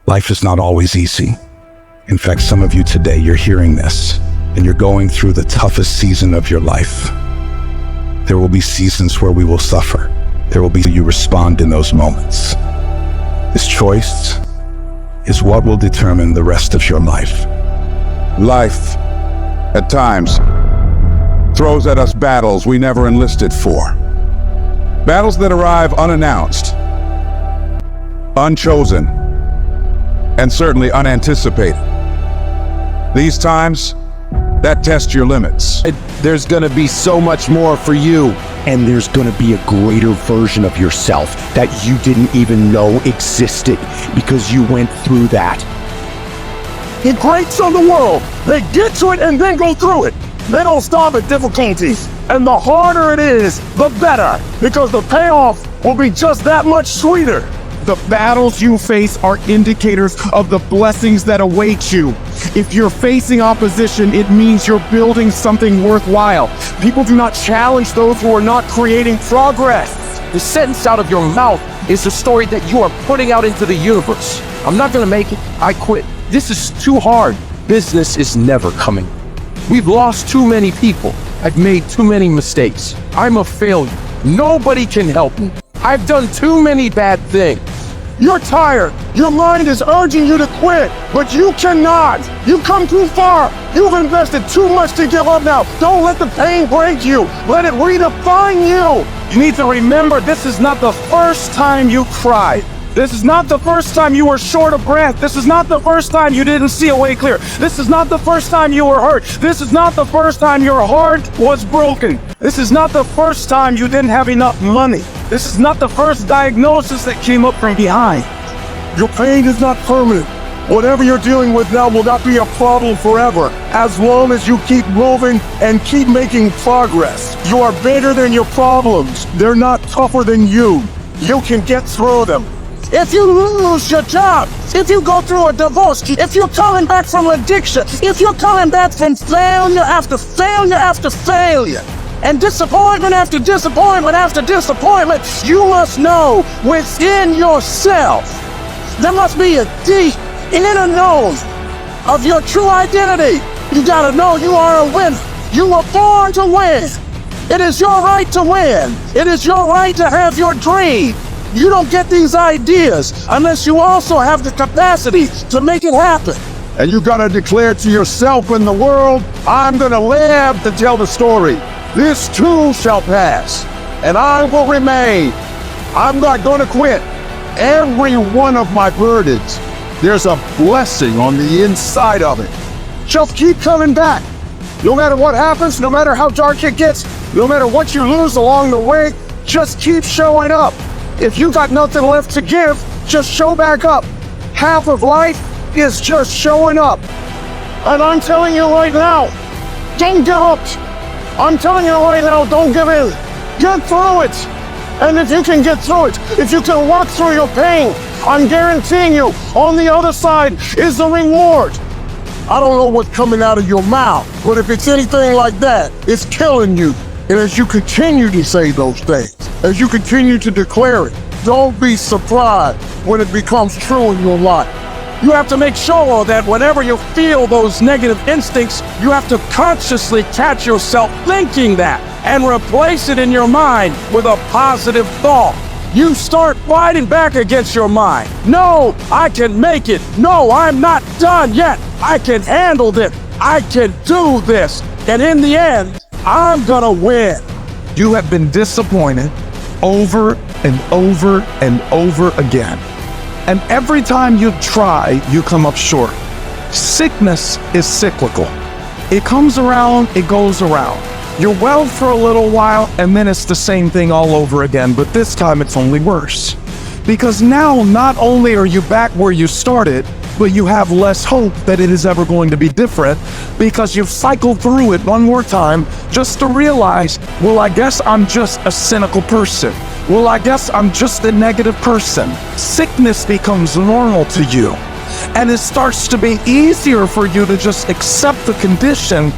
Life is not always easy. In fact, some of you today, you're hearing this, and you're going through the toughest season of your life. There will be seasons where we will suffer. There will be you respond in those moments. This choice is what will determine the rest of your life. Life, at times, throws at us battles we never enlisted for. Battles that arrive unannounced, unchosen, and certainly unanticipated. These times, that test your limits. There's gonna be so much more for you. And there's gonna be a greater version of yourself that you didn't even know existed because you went through that. The greats of the world, they get to it and then go through it. They don't stop at difficulties. And the harder it is, the better, because the payoff will be just that much sweeter. The battles you face are indicators of the blessings that await you. If you're facing opposition, it means you're building something worthwhile. People do not challenge those who are not creating progress. The sentence out of your mouth is the story that you are putting out into the universe. I'm not gonna make it, I quit. This is too hard. Business is never coming. We've lost too many people. I've made too many mistakes. I'm a failure. Nobody can help me. I've done too many bad things. You're tired. Your mind is urging you to quit, but you cannot. You've come too far. You've invested too much to give up now. Don't let the pain break you. Let it redefine you. You need to remember, this is not the first time you cried. This is not the first time you were short of breath. This is not the first time you didn't see a way clear. This is not the first time you were hurt. This is not the first time your heart was broken. This is not the first time you didn't have enough money. This is not the first diagnosis that came up from behind. Your pain is not permanent. Whatever you're dealing with now will not be a problem forever, as long as you keep moving and keep making progress. You are bigger than your problems. They're not tougher than you. You can get through them. If you lose your job, if you go through a divorce, if you're coming back from addiction, if you're coming back from failure after failure after failure, and disappointment after disappointment after disappointment, you must know within yourself, there must be a deep inner knowing of your true identity. You gotta know you are a winner. You were born to win. It is your right to win. It is your right to have your dream. You don't get these ideas unless you also have the capacity to make it happen. And you gotta declare to yourself and the world, I'm gonna live to tell the story. This too shall pass, and I will remain. I'm not gonna quit. Every one of my burdens, there's a blessing on the inside of it. Just keep coming back. No matter what happens, no matter how dark it gets, no matter what you lose along the way, just keep showing up. If you got nothing left to give, just show back up. Half of life is just showing up. And I'm telling you right now, don't give up. I'm telling you right now, don't give in. Get through it. And if you can get through it, if you can walk through your pain, I'm guaranteeing you, on the other side is the reward. I don't know what's coming out of your mouth, but if it's anything like that, it's killing you. And as you continue to say those things, as you continue to declare it, don't be surprised when it becomes true in your life. You have to make sure that whenever you feel those negative instincts, you have to consciously catch yourself thinking that and replace it in your mind with a positive thought. You start fighting back against your mind. No, I can make it. No, I'm not done yet. I can handle this. I can do this. And in the end, I'm gonna win. You have been disappointed over and over and over again. And every time you try, you come up short. Sickness is cyclical. It comes around, it goes around. You're well for a little while, and then it's the same thing all over again, but this time it's only worse. Because now, not only are you back where you started, but you have less hope that it is ever going to be different, because you've cycled through it one more time just to realize, well, I guess I'm just a cynical person. Well, I guess I'm just a negative person. Sickness becomes normal to you, and it starts to be easier for you to just accept the condition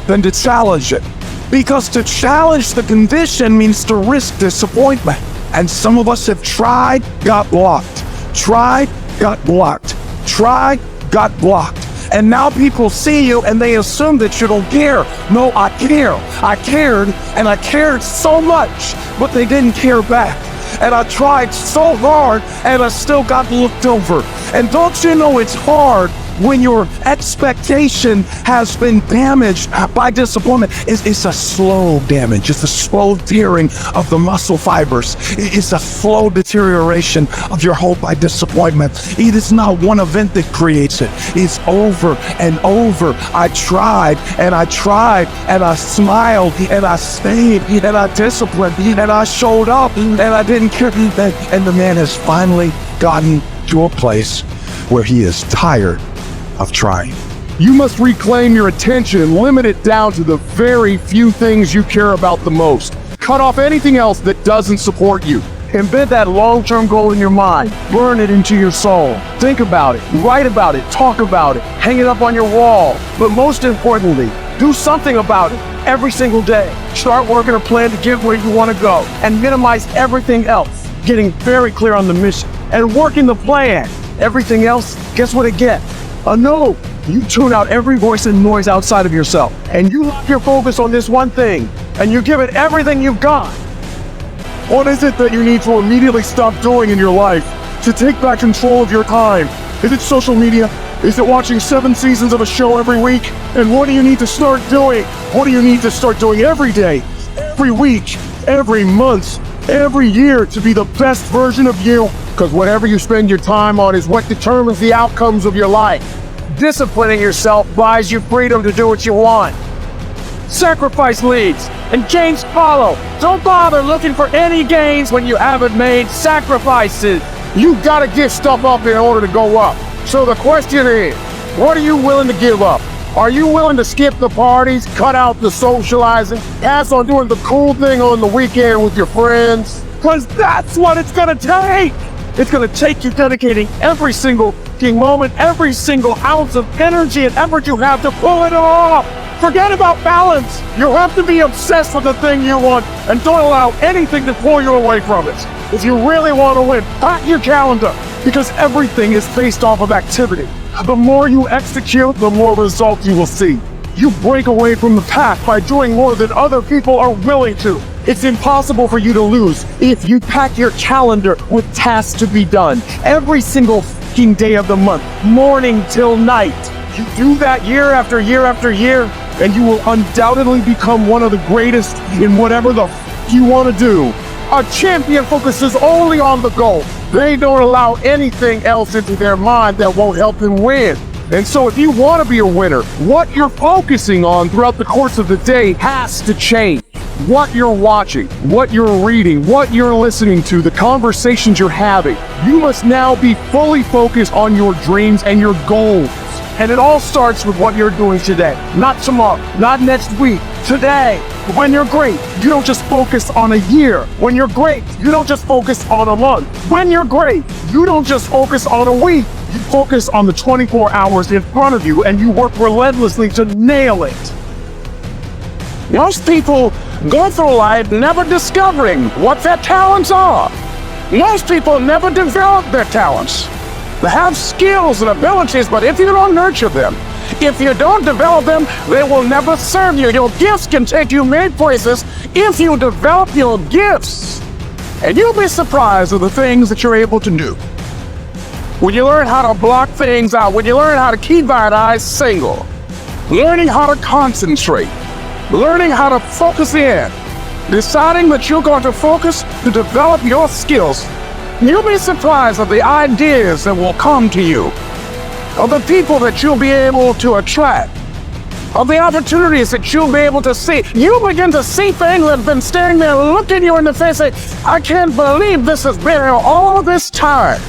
than to challenge it. Because to challenge the condition means to risk disappointment. And some of us have tried, got blocked. Tried, got blocked. try got blocked. And now people see you and they assume that you don't care. No, I care. I cared, and I cared so much, but they didn't care back. And I tried so hard, and I still got looked over. And don't you know it's hard when your expectation has been damaged by disappointment? It's a slow damage. It's a slow tearing of the muscle fibers. It's a slow deterioration of your hope by disappointment. It is not one event that creates it. It's over and over. I tried, and I tried, and I smiled, and I stayed, and I disciplined, and I showed up, and I didn't care. And the man has finally gotten to a place where he is tired of trying. You must reclaim your attention and limit it down to the very few things you care about the most. Cut off anything else that doesn't support you. Embed that long-term goal in your mind. Burn it into your soul. Think about it, write about it, talk about it, hang it up on your wall. But most importantly, do something about it every single day. Start working a plan to get where you want to go and minimize everything else. Getting very clear on the mission and working the plan. Everything else, guess what it gets? A no. You tune out every voice and noise outside of yourself, and you lock your focus on this one thing, and you give it everything you've got. What is it that you need to immediately stop doing in your life to take back control of your time? Is it social media? Is it watching 7 seasons of a show every week? And what do you need to start doing? What do you need to start doing every day, every week, every month, every year to be the best version of you? Because whatever you spend your time on is what determines the outcomes of your life. Disciplining yourself buys you freedom to do what you want. Sacrifice leads and gains follow. Don't bother looking for any gains when you haven't made sacrifices. You gotta give stuff up in order to go up. So the question is, what are you willing to give up? Are you willing to skip the parties, cut out the socializing, pass on doing the cool thing on the weekend with your friends? Because that's what it's gonna take. It's gonna take you dedicating every single moment, every single ounce of energy and effort you have to pull it off. Forget about balance. You have to be obsessed with the thing you want and don't allow anything to pull you away from it. If you really want to win, pack your calendar, because everything is based off of activity. The more you execute, the more results you will see. You break away from the pack by doing more than other people are willing to. It's impossible for you to lose if you pack your calendar with tasks to be done every single fucking day of the month, morning till night. You do that year after year after year, and you will undoubtedly become one of the greatest in whatever the you want to do. A champion focuses only on the goal. They don't allow anything else into their mind that won't help them win. And so if you want to be a winner, what you're focusing on throughout the course of the day has to change. What you're watching, what you're reading, what you're listening to, the conversations you're having. You must now be fully focused on your dreams and your goals. And it all starts with what you're doing today, not tomorrow, not next week, today. When you're great, you don't just focus on a year. When you're great, you don't just focus on a month. When you're great, you don't just focus on a week. You focus on the 24 hours in front of you, and you work relentlessly to nail it. Most people go through life never discovering what their talents are. Most people never develop their talents. They have skills and abilities, but if you don't nurture them, if you don't develop them, they will never serve you. Your gifts can take you many places if you develop your gifts. And you'll be surprised at the things that you're able to do. When you learn how to block things out, when you learn how to keep that eye single, learning how to concentrate, learning how to focus in, deciding that you're going to focus to develop your skills, you'll be surprised at the ideas that will come to you, of the people that you'll be able to attract, of the opportunities that you'll be able to see. You'll begin to see things that have been staring there, looking you in the face, saying, I can't believe this has been here all this time.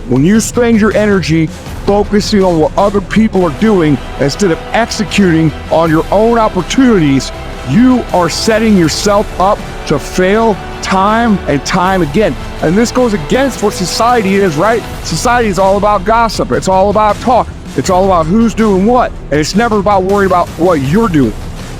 When you spend your energy focusing on what other people are doing instead of executing on your own opportunities, you are setting yourself up to fail time and time again. And this goes against what society is, right? Society is all about gossip. It's all about talk. It's all about who's doing what. And it's never about worrying about what you're doing.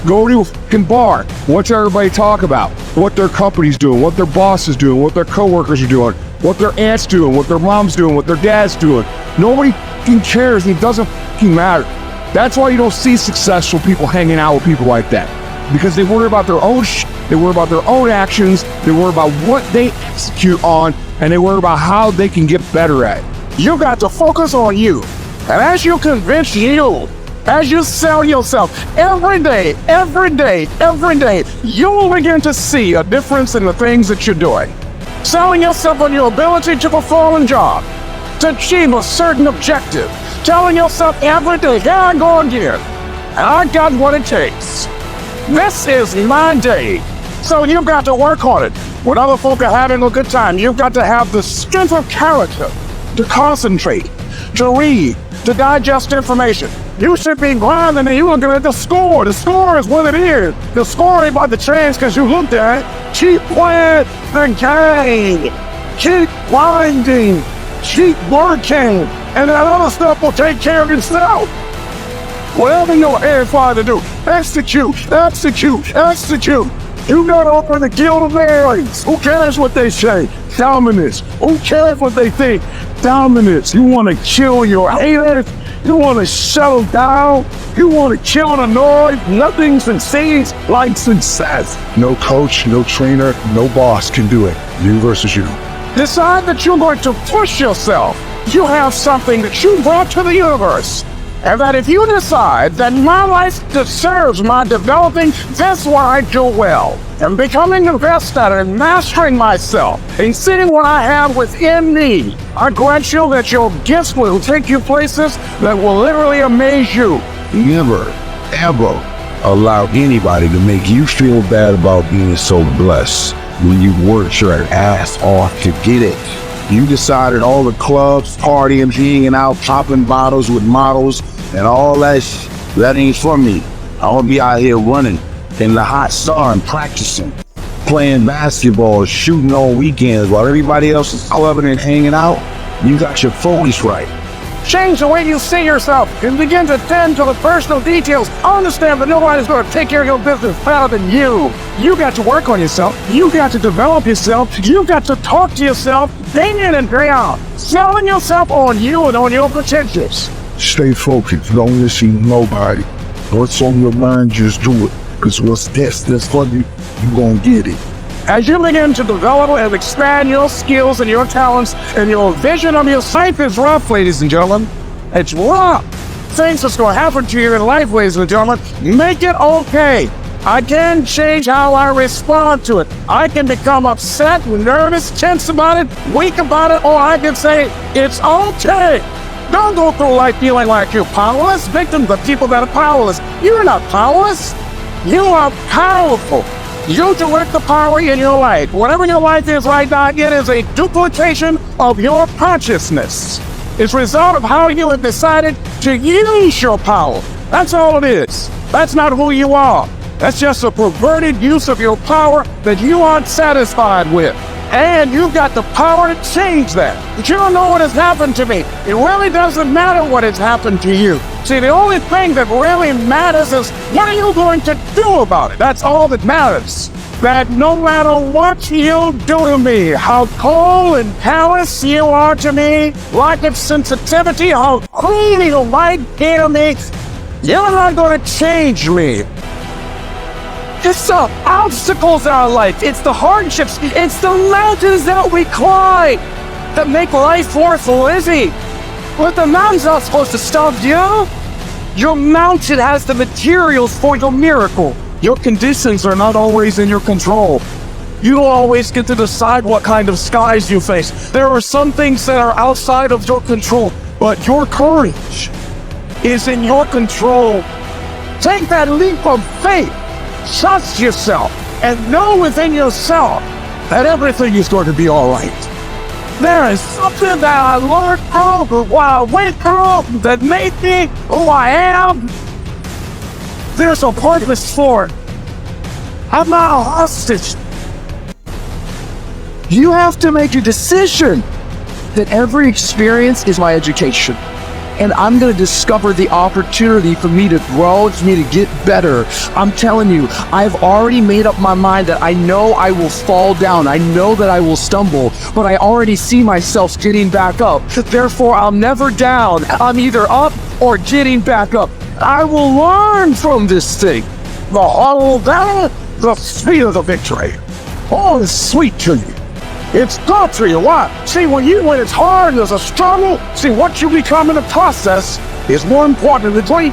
Go to a fucking bar. What's everybody talk about? What their company's doing, what their boss is doing, what their coworkers are doing, what their aunt's doing, what their mom's doing, what their dad's doing. Nobody fucking cares. It doesn't fucking matter. That's why you don't see successful people hanging out with people like that. Because they worry about their own shit, they worry about their own actions, they worry about what they execute on, and they worry about how they can get better at it. You got to focus on you. And as you convince you, as you sell yourself every day, you will begin to see a difference in the things that you're doing. Selling yourself on your ability to perform a job, to achieve a certain objective. Telling yourself every day, here I go again, and I got what it takes. This is my day. So you've got to work on it. When other folk are having a good time, you've got to have the strength of character to concentrate, to read, to digest information. You should be grinding and you're looking at the score. The score is what it is. The score ain't about to change because you looked at it. Keep playing the game. Keep grinding. Keep working. And that other stuff will take care of itself. Whatever your hands find to do, execute. You gotta open the guild of Aries. Who cares what they say? Dominance. Who cares what they think? Dominance. You wanna kill your haters? You wanna settle down? You wanna kill the noise? Nothing succeeds like success. No coach, no trainer, no boss can do it. You versus you. Decide that you're going to push yourself. You have something that you brought to the universe. And that if you decide that my life deserves my developing, that's what I do well. And becoming the best at it and mastering myself and seeing what I have within me, I grant you that your gifts will take you places that will literally amaze you. Never, ever allow anybody to make you feel bad about being so blessed when you worked your ass off to get it. You decided all the clubs, partying, hanging out, popping bottles with models, and all that that ain't for me. I wanna be out here running in the hot sun and practicing, playing basketball, shooting on weekends while everybody else is clubbing and hanging out. You got your focus right. Change the way you see yourself and begin to tend to the personal details. Understand that nobody's going to take care of your business better than you. You got to work on yourself. You got to develop yourself. You got to talk to yourself day in and day out. Selling yourself on you and on your potentials. Stay focused. Don't listen to nobody. What's on your mind, just do it. Because what's that's for you, you gonna get it. As you begin to develop and expand your skills and your talents and your vision of your life is rough, ladies and gentlemen. It's rough. Things that's going to happen to you in life, ladies and gentlemen, make it okay. I can change how I respond to it. I can become upset, nervous, tense about it, weak about it, or I can say, it's okay. Don't go through life feeling like you're powerless, victims of people that are powerless. You're not powerless. You are powerful. You direct the power in your life. Whatever your life is right now, it is a duplication of your consciousness. It's a result of how you have decided to use your power. That's all it is. That's not who you are. That's just a perverted use of your power that you aren't satisfied with. And you've got the power to change that. But you don't know what has happened to me. It really doesn't matter what has happened to you. See, the only thing that really matters is what are you going to do about it? That's all that matters. That no matter what you do to me, how cold and callous you are to me, lack of sensitivity, how cruel you might be to me, you're not going to change me. It's the obstacles in our life, it's the hardships, it's the mountains that we climb that make life worth living. But the mountain's not supposed to stop you. Your mountain has the materials for your miracle. Your conditions are not always in your control. You don't always get to decide what kind of skies you face. There are some things that are outside of your control, but your courage is in your control. Take that leap of faith. Trust yourself and know within yourself that everything is going to be all right. There is something that I learned from what I went through that made me who I am. There's a purpose for it. I'm not a hostage. You have to make a decision that every experience is my education. and I'm going to discover the opportunity for me to grow, for me to get better. I'm telling you, I've already made up my mind that I know I will fall down. I know that I will stumble, but I already see myself getting back up. Therefore, I'm never down. I'm either up or getting back up. I will learn from this thing. The hollow battle, the sweet of the victory. Oh, it's sweet to you. It's good to you. Why? See, when it's hard, there's a struggle. See, what you become in the process is more important than the dream.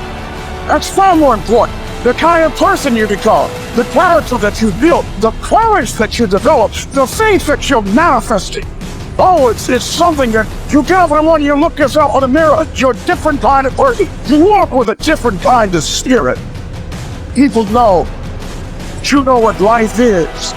That's far more important. The kind of person you become, the character that you built, the courage that you develop, the faith that you're manifesting. Oh, it's something that you get when you look yourself in the mirror. You're a different kind of person. You walk with a different kind of spirit. People know that you know what life is.